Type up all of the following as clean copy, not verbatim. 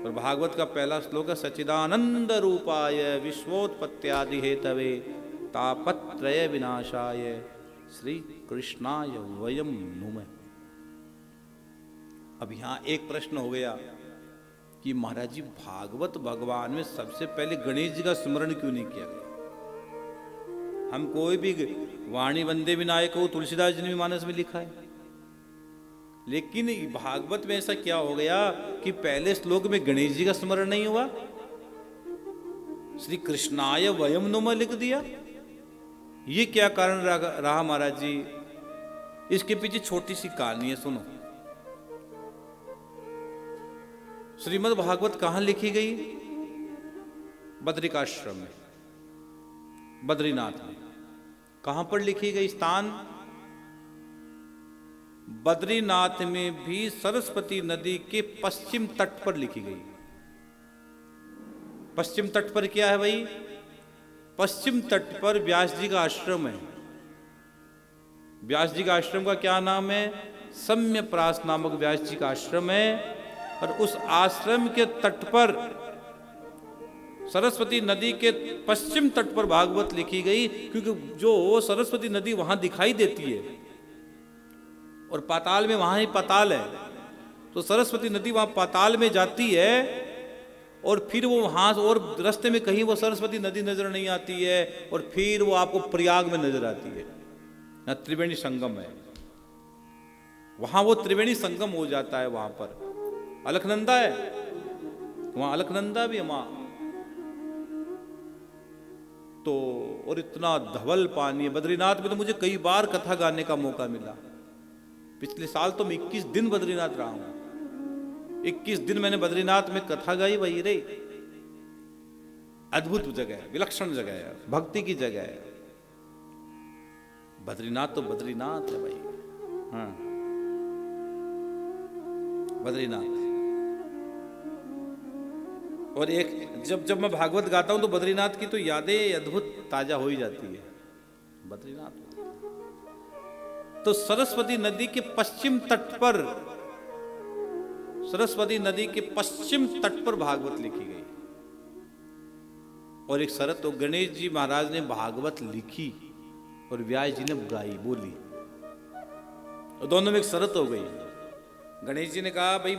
और भागवत का पहला श्लोक है सच्चिदानंद रूपाय विश्वोत्पत्त्यादि हेतवे तापत्रय विनाशाय श्री कृष्णाय वयम नुमः। अब यहां एक प्रश्न हो गया कि महाराज जी भागवत भगवान में सबसे पहले गणेश जी का स्मरण क्यों नहीं किया गया? हम कोई भी वाणी वंदे विनायक को तुलसीदास जी ने भी मानस में लिखा है, लेकिन भागवत में ऐसा क्या हो गया कि पहले श्लोक में गणेश जी का स्मरण नहीं हुआ, श्री कृष्णाय वयम नुमः लिख दिया। ये क्या कारण रहा महाराज जी? इसके पीछे छोटी सी कहानी है, सुनो। श्रीमद् भागवत कहां लिखी गई? बद्रिकाश्रम में, बद्रीनाथ में। कहां पर लिखी गई स्थान? बद्रीनाथ में भी सरस्वती नदी के पश्चिम तट पर लिखी गई। पश्चिम तट पर क्या है भाई? पश्चिम तट पर व्यास जी का आश्रम है। व्यास जी का आश्रम का क्या नाम है? सम्यप्रास नामक व्यास जी का आश्रम है। और उस आश्रम के तट पर सरस्वती नदी के पश्चिम तट पर भागवत लिखी गई, क्योंकि जो सरस्वती नदी वहां दिखाई देती है और पाताल में वहां ही पाताल है, तो सरस्वती नदी वहां पाताल में जाती है और फिर वो वहां और रास्ते में कहीं वो सरस्वती नदी नजर नहीं आती है और फिर वो आपको प्रयाग में नजर आती है। ना त्रिवेणी संगम है वहां, वो त्रिवेणी संगम हो जाता है वहां पर। अलकनंदा है वहां, अलकनंदा भी है वहां तो। और इतना धवल पानी है बद्रीनाथ में, तो मुझे कई बार कथा गाने का मौका मिला। पिछले साल तो मैं 21 दिन बद्रीनाथ रहा हूं। 21 दिन मैंने बद्रीनाथ में कथा गाई। वही रे, अद्भुत जगह है, विलक्षण जगह है, भक्ति की जगह है। बद्रीनाथ तो बद्रीनाथ है भाई। हाँ, बद्रीनाथ। और एक जब मैं भागवत गाता हूं तो बद्रीनाथ की तो यादें अद्भुत ताजा हो ही जाती है। बद्रीनाथ तो सरस्वती नदी के पश्चिम तट पर, सरस्वती नदी के पश्चिम तट पर भागवत लिखी गई। और एक शरत तो गणेश जी महाराज ने भागवत लिखी और व्यास जी ने गाई, बोली, और दोनों में एक शरत हो गई। गणेश जी ने कहा भाई,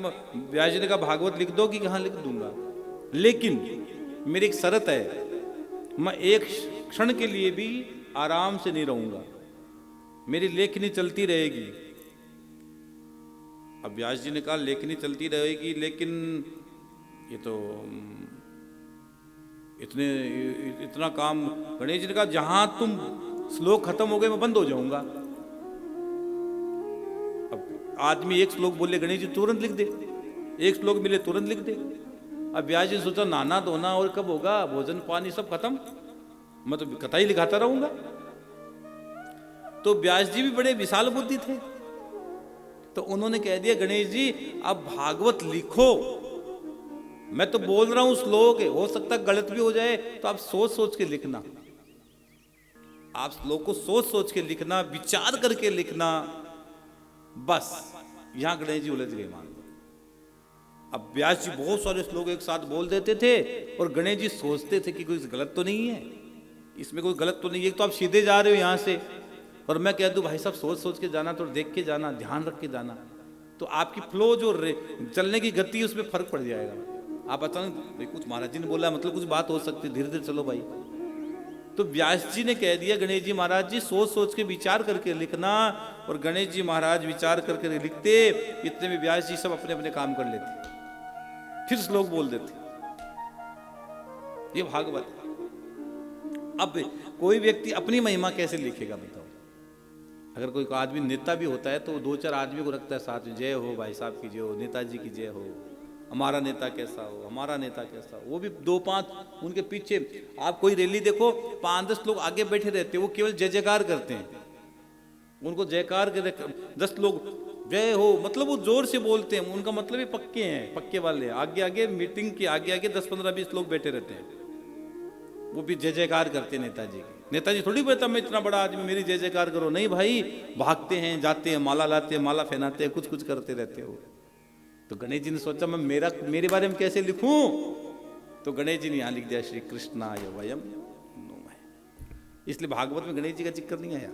व्यास जी ने कहा भागवत लिख दो कि कहां लिख दूंगा, लेकिन मेरी एक शर्त है, मैं एक क्षण के लिए भी आराम से नहीं रहूंगा, मेरी लेखनी चलती रहेगी। अब व्यास जी ने कहा लेखनी चलती रहेगी, लेकिन ये तो इतना काम। गणेश जी ने कहा जहां तुम श्लोक खत्म हो गए मैं बंद हो जाऊंगा। अब आदमी एक श्लोक बोले गणेश जी तुरंत लिख दे, एक श्लोक मिले तुरंत लिख दे। अब व्यास जी सोचा नाना धोना और कब होगा, भोजन पानी सब खत्म, मैं तो कथा ही लिखाता रहूंगा। तो व्यास जी भी बड़े विशाल बुद्धि थे, तो उन्होंने कह दिया गणेश जी अब भागवत लिखो, मैं तो बोल रहा हूं श्लोक है, हो सकता गलत भी हो जाए, तो आप सोच सोच के लिखना, आप श्लोक को सोच सोच के लिखना, विचार करके लिखना। बस यहां गणेश जी उलझ गए मान लो। अब व्यास जी बहुत सारे श्लोक एक साथ बोल देते थे और गणेश जी सोचते थे कि कोई गलत तो नहीं है, इसमें कोई गलत तो नहीं है, तो आप सीधे जा रहे हो यहां से और मैं कह दूं भाई साहब सोच सोच के जाना, तो देख के जाना, ध्यान रख के जाना, तो आपकी फ्लो जो चलने की गति उसमें फर्क पड़ जाएगा। आप अचानक भाई कुछ महाराज जी ने बोला मतलब कुछ बात हो सकती है, धीरे धीरे चलो भाई। तो व्यास जी ने कह दिया गणेश जी महाराज जी सोच सोच के विचार करके लिखना, और गणेश जी महाराज विचार करके लिखते, इतने में व्यास जी सब अपने अपने काम कर लेते, फिर श्लोक बोल देते। ये भागवत। अब कोई व्यक्ति अपनी महिमा कैसे लिखेगा बताओ? अगर कोई आदमी नेता भी होता है तो 2-4 आदमी को रखता है साथ में, जय हो भाई साहब की जय हो, नेताजी की जय हो, हमारा नेता कैसा हो, हमारा नेता कैसा हो। वो भी 2-5 उनके पीछे। आप कोई रैली देखो 5-10 लोग आगे बैठे रहते हैं, वो केवल जय जयकार करते हैं, उनको जयकार के 10 लोग जय हो मतलब वो जोर से बोलते हैं, उनका मतलब ये पक्के हैं, पक्के वाले। आगे आगे मीटिंग के आगे आगे 10-15-20 लोग बैठे रहते हैं, वो भी जय जयकार करते हैं नेताजी की। नेताजी थोड़ी बोलता मैं इतना बड़ा आदमी मेरी जय जयकार करो, नहीं भाई, भागते हैं, जाते हैं, माला लाते हैं, माला पहनाते हैं, कुछ कुछ करते रहते हो। तो गणेश जी ने सोचा मैं मेरे बारे में कैसे लिखूं, तो गणेश जी ने यहां लिख दिया श्री कृष्णाय वयम नमः। इसलिए भागवत में गणेश जी का जिक्र नहीं आया।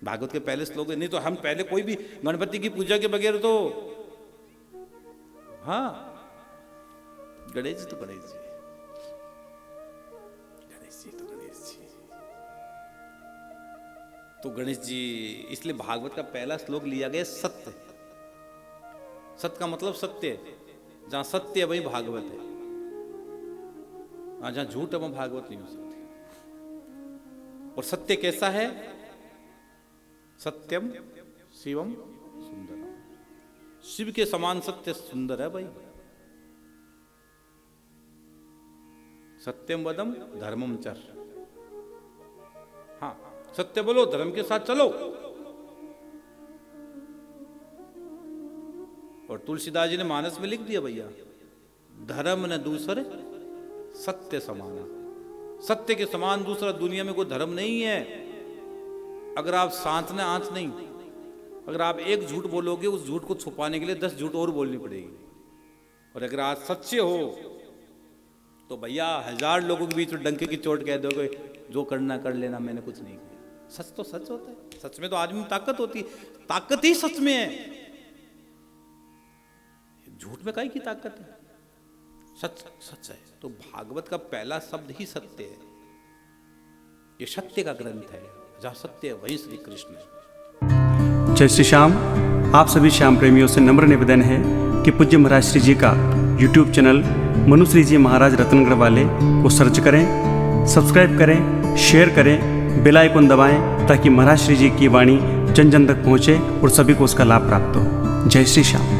भागवत के पहले श्लोक नहीं तो हम पहले कोई भी गणपति की पूजा के बगैर तो हाँ गणेश जी तो गणेश जी, गणेश जी तो गणेश जी, तो गणेश जी। इसलिए भागवत का पहला श्लोक लिया गया सत्य। सत्य का मतलब सत्य है, जहां सत्य है वही भागवत है, जहां झूठ है वहां भागवत नहीं हो सकती। और सत्य कैसा है? सत्यम शिवम सुंदरम। शिव के समान सत्य सुंदर है भाई। सत्यम वदम धर्मम चर। हाँ सत्य बोलो, धर्म के साथ चलो। और तुलसीदास जी ने मानस में लिख दिया भैया, धर्म न दूसरे सत्य समाना। सत्य के समान दूसरा दुनिया में कोई धर्म नहीं है। अगर आप सांस ने आंच नहीं, अगर आप एक झूठ बोलोगे उस झूठ को छुपाने के लिए 10 झूठ और बोलनी पड़ेगी। और अगर आप सच्चे हो तो भैया 1000 लोगों के बीच में डंके की चोट कह दोगे जो करना कर लेना, मैंने कुछ नहीं किया। सच तो सच होता है, सच में तो आदमी में ताकत होती है, ताकत ही सच में है। झूठ में काहे की ताकत है? सच सच है। तो भागवत का पहला शब्द ही सत्य है। ये सत्य का ग्रंथ है, जहां सत्य है वहीं श्री कृष्ण है। जय श्री श्याम। आप सभी श्याम प्रेमियों से नम्र निवेदन है कि पूज्य महाराज श्री जी का YouTube चैनल मनुश्री जी महाराज रत्नगढ़ वाले को सर्च करें, सब्सक्राइब करें, शेयर करें, बेल आइकन दबाएं ताकि महाराज श्री जी की वाणी जन जन तक पहुँचे और सभी को उसका लाभ प्राप्त हो। जय श्री श्याम।